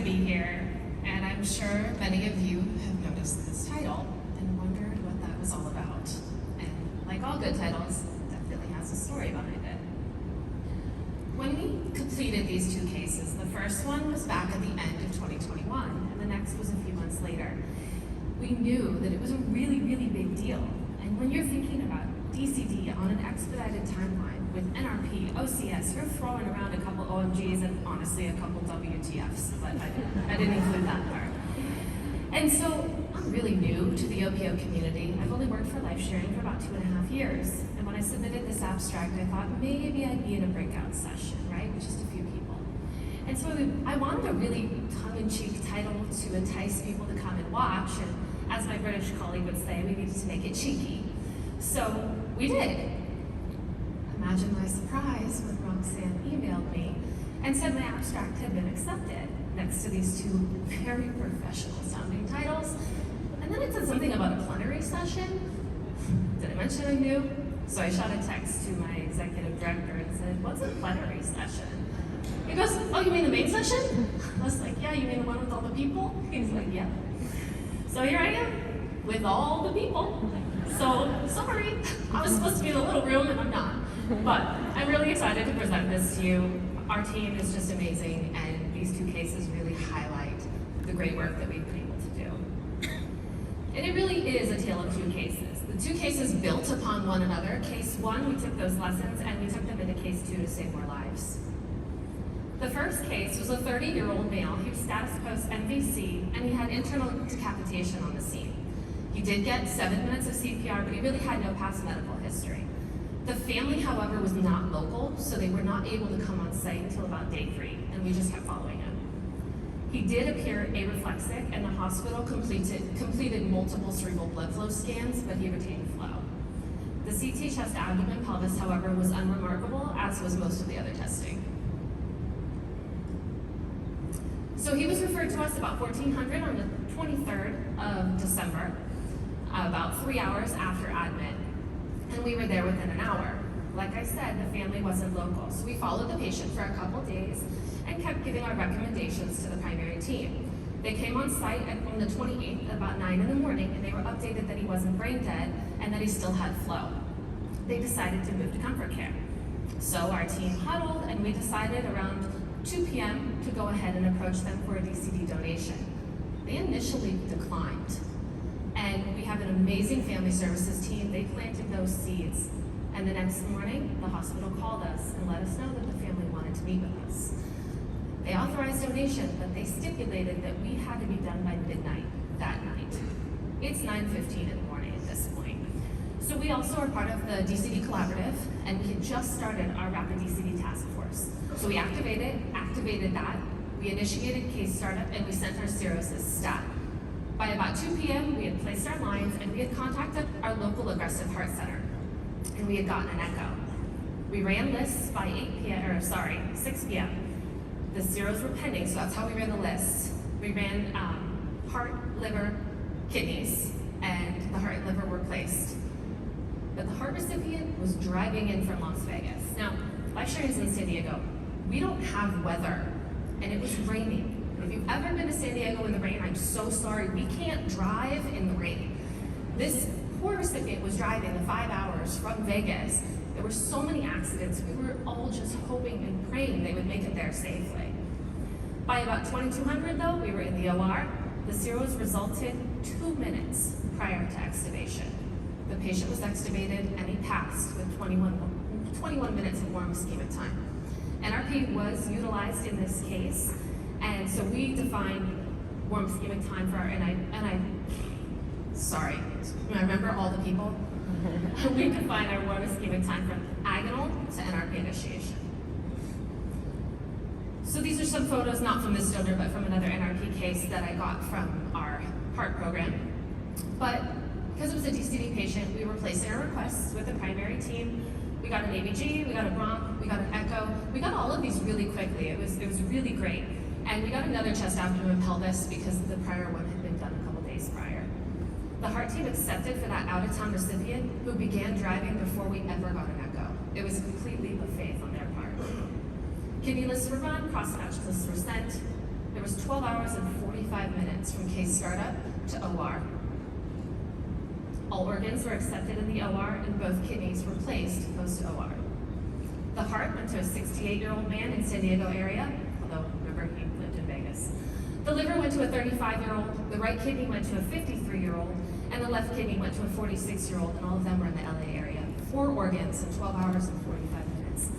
be here, and I'm sure many of you have noticed this title and wondered what that was all about. And like all good titles, that really has a story behind it. When we completed these two cases, the first one was back at the end of 2021, and the next was a few months later. We knew that it was a really, really big deal. And when you're thinking about DCD on an expedited timeline with NRP, OCS, you're throwing around a couple OMGs and honestly a couple WTFs, but I didn't include that part. And so I'm really new to the OPO community. I've only worked for life sharing for about 2.5 years. And when I submitted this abstract, I thought maybe I'd be in a breakout session, right, with just a few people. And so I wanted a really tongue-in-cheek title to entice people to come and watch, and as my British colleague would say, we needed to make it cheeky. So we did. Imagine my surprise when Roxanne emailed me and said my abstract had been accepted next to these two very professional sounding titles. And then it said something about a plenary session. Did I mention I'm new? So I shot a text to my executive director and said, what's a plenary session? He goes, oh, you mean the main session? I was like, yeah, you mean the one with all the people? He's like, yeah. So here I am with all the people. So sorry, I was supposed to be in a little room and I'm not. But I'm really excited to present this to you. Our team is just amazing, and these two cases really highlight the great work that we've been able to do. And it really is a tale of two cases. The two cases built upon one another. Case one, we took those lessons and we took them into case two to save more lives. The first case was a 30-year-old male. He was status post MVC, and he had internal decapitation on the scene. He did get 7 minutes of CPR, but he really had no past medical history. The family, however, was not local, so they were not able to come on site until about day 3, and we just kept following him. He did appear areflexic, and the hospital completed multiple cerebral blood flow scans, but he retained flow. The CT chest, abdomen, pelvis, however, was unremarkable, as was most of the other testing. So he was referred to us about 1400 on the 23rd of December, about 3 hours after admit, and we were there within an hour. Like I said, the family wasn't local, so we followed the patient for a couple days and kept giving our recommendations to the primary team. They came on site on the 28th at about 9 in the morning, and they were updated that he wasn't brain dead and that he still had flow. They decided to move to comfort care. So our team huddled, and we decided around 2 p.m. to go ahead and approach them for a DCD donation. They initially declined, and we have an amazing family services team. They planted those seeds, and the next morning, the hospital called us and let us know that the family wanted to meet with us. They authorized donation, but they stipulated that we had to be done by midnight that night. It's 9:15 in the morning at this point. So we also are part of the DCD Collaborative, and we had just started our Rapid DCD Task Force. So we activated that, we initiated case startup, and we sent our cirrhosis stat. By about 2 p.m., we had placed our lines, and we had contacted our local aggressive heart center, and we had gotten an echo. We ran lists by 6 p.m. The zeros were pending, so that's how we ran the list. We ran heart, liver, kidneys, and the heart and liver were placed. But the heart recipient was driving in from Las Vegas. Now, life sharing is in San Diego. We don't have weather, and it was raining. If you've ever been to San Diego in the rain, I'm so sorry, we can't drive in the rain. This poor recipient was driving the 5 hours from Vegas. There were so many accidents, we were all just hoping and praying they would make it there safely. By about 2200 though, we were in the OR. The zeros resulted 2 minutes prior to extubation. The patient was extubated and he passed with 21 minutes of warm ischemic time. NRP was utilized in this case, and so we defined warm ischemic time for our, sorry, I remember all the people. We define our warm ischemic time from agonal to NRP initiation. So these are some photos, not from this donor, but from another NRP case that I got from our heart program. But because it was a DCD patient, we were placing our requests with the primary team. We got an ABG, we got a bronch, we got an echo. We got all of these really quickly. It was really great. And we got another chest, abdomen, and pelvis because the prior one had been done a couple days prior. The heart team accepted for that out-of-town recipient who began driving before we ever got an echo. It was completely the faith on their part. Kidney lists were run, cross-match lists were sent. There was 12 hours and 45 minutes from case startup to OR. All organs were accepted in the OR and both kidneys were placed post-OR. The heart went to a 68-year-old man in San Diego area, although remember he lived in Vegas. The liver went to a 35-year-old, the right kidney went to a 53-year-old, and the left kidney went to a 46-year-old, and all of them were in the LA area. 4 organs in 12 hours and 45 minutes.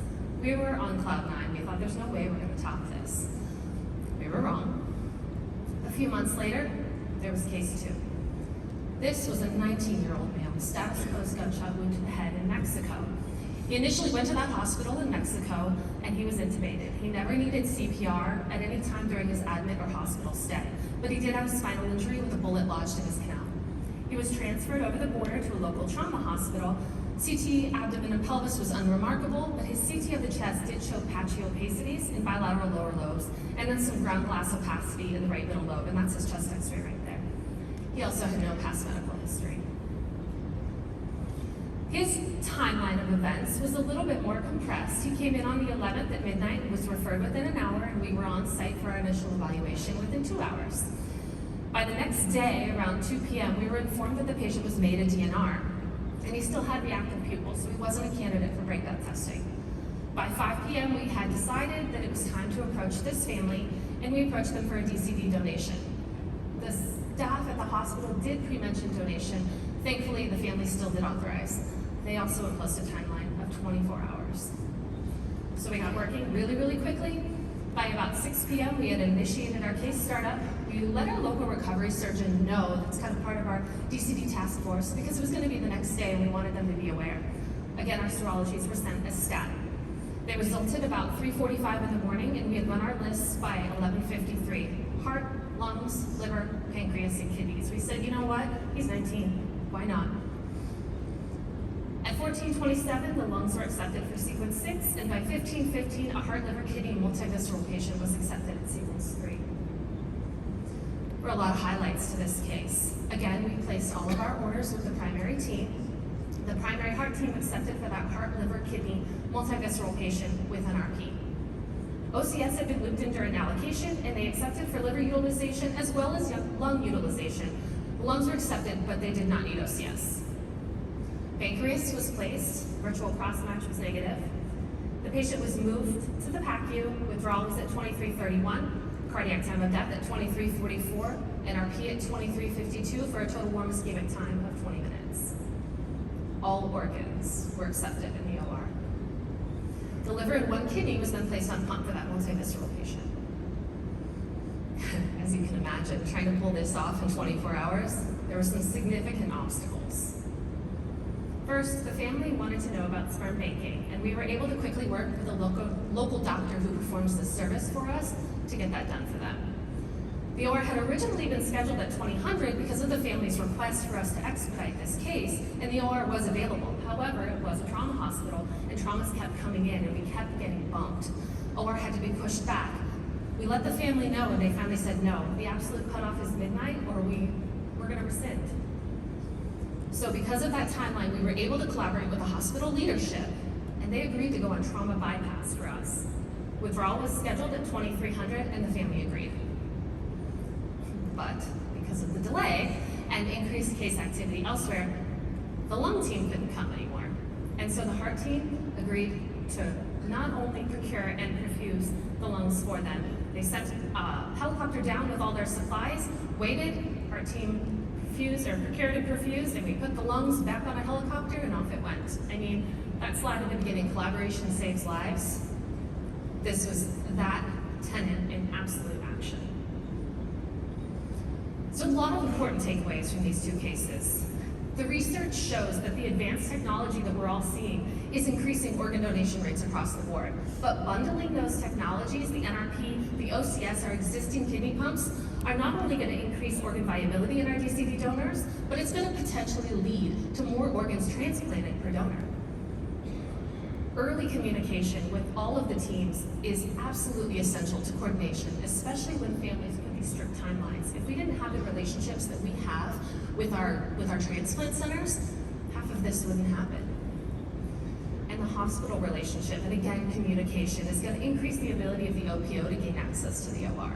We were on cloud 9. We thought there's no way we're going to top this. We were wrong. A few months later, there was case 2. This was a 19-year-old male, status post gunshot wound to the head in Mexico. He initially went to that hospital in Mexico and he was intubated. He never needed CPR at any time during his admit or hospital stay, but he did have a spinal injury with a bullet lodged in his canal. He was transferred over the border to a local trauma hospital. CT, abdomen, and pelvis was unremarkable, but his CT of the chest did show patchy opacities in bilateral lower lobes, and then some ground glass opacity in the right middle lobe, and that's his chest x-ray right there. He also had no past medical history. His timeline of events was a little bit more compressed. He came in on the 11th at midnight and was referred within an hour, and we were on site for our initial evaluation within 2 hours. By the next day, around 2 p.m., we were informed that the patient was made a DNR, and he still had reactive pupils, so he wasn't a candidate for breakdown testing. By 5 p.m., we had decided that it was time to approach this family, and we approached them for a DCD donation. The staff at the hospital did pre-mention donation. Thankfully, the family still did authorize. They also imposed a timeline of 24 hours. So we got working really, really quickly. By about 6 p.m., we had initiated our case startup. We let our local recovery surgeon know, that's kind of part of our DCD task force, because it was going to be the next day and we wanted them to be aware. Again, our serologies were sent as stat. They resulted about 3:45 in the morning, and we had run our lists by 11:53. Heart, lungs, liver, pancreas, and kidneys. We said, you know what? He's 19. Why not? At 14:27, the lungs were accepted for sequence 6, and by 15:15, a heart, liver, kidney, multivisceral patient was accepted at sequence 3. There were a lot of highlights to this case. Again, we placed all of our orders with the primary team. The primary heart team accepted for that heart, liver, kidney, multivisceral patient with NRP. OCS had been looped in during allocation, and they accepted for liver utilization as well as lung utilization. The lungs were accepted, but they did not need OCS. Pancreas was placed, virtual cross-match was negative. The patient was moved to the PACU, withdrawal was at 23:31, cardiac time of death at 23:44, NRP at 23:52 for a total warm ischemic time of 20 minutes. All organs were accepted in the OR. The liver and 1 kidney was then placed on pump for that multivisceral patient. As you can imagine, trying to pull this off in 24 hours, there were some significant obstacles. First, the family wanted to know about sperm banking, and we were able to quickly work with a local doctor who performs this service for us to get that done for them. The OR had originally been scheduled at 2000 because of the family's request for us to expedite this case, and the OR was available. However, it was a trauma hospital, and traumas kept coming in, and we kept getting bumped. OR had to be pushed back. We let the family know, and they finally said no. The absolute cutoff is midnight, or we're going to rescind. So because of that timeline, we were able to collaborate with the hospital leadership, and they agreed to go on trauma bypass for us. Withdrawal was scheduled at 2300, and the family agreed. But because of the delay and increased case activity elsewhere, the lung team couldn't come anymore. And so the heart team agreed to not only procure and perfuse the lungs for them, they sent a helicopter down with all their supplies, waited, our team procured and perfused, and we put the lungs back on a helicopter and off it went. I mean, that slide at the beginning, collaboration saves lives. This was that tenet in absolute action. So a lot of important takeaways from these 2 cases. The research shows that the advanced technology that we're all seeing is increasing organ donation rates across the board. But bundling those technologies, the NRP, the OCS, our existing kidney pumps, are not only going to increase organ viability in our DCD donors, but it's going to potentially lead to more organs transplanted per donor. Early communication with all of the teams is absolutely essential to coordination, especially when families put these strict timelines. If we didn't have the relationships that we have with our transplant centers, half of this wouldn't happen. And the hospital relationship, and again, communication, is going to increase the ability of the OPO to gain access to the OR.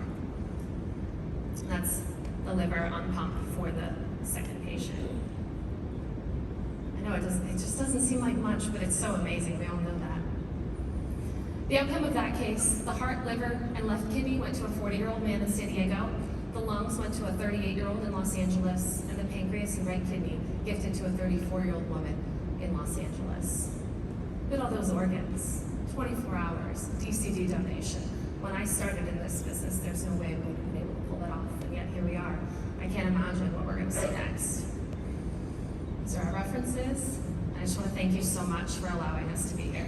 And that's the liver on pump for the second patient. I know it just doesn't seem like much, but it's so amazing. We all know that. The outcome of that case, the heart, liver, and left kidney went to a 40-year-old man in San Diego. The lungs went to a 38-year-old in Los Angeles, and the pancreas and right kidney gifted to a 34-year-old woman in Los Angeles. But all those organs, 24 hours, DCD donation. When I started in this business, there's no way we would have been able to pull it off, and yet here we are. I can't imagine what we're going to see next. These are our references, and I just want to thank you so much for allowing us to be here.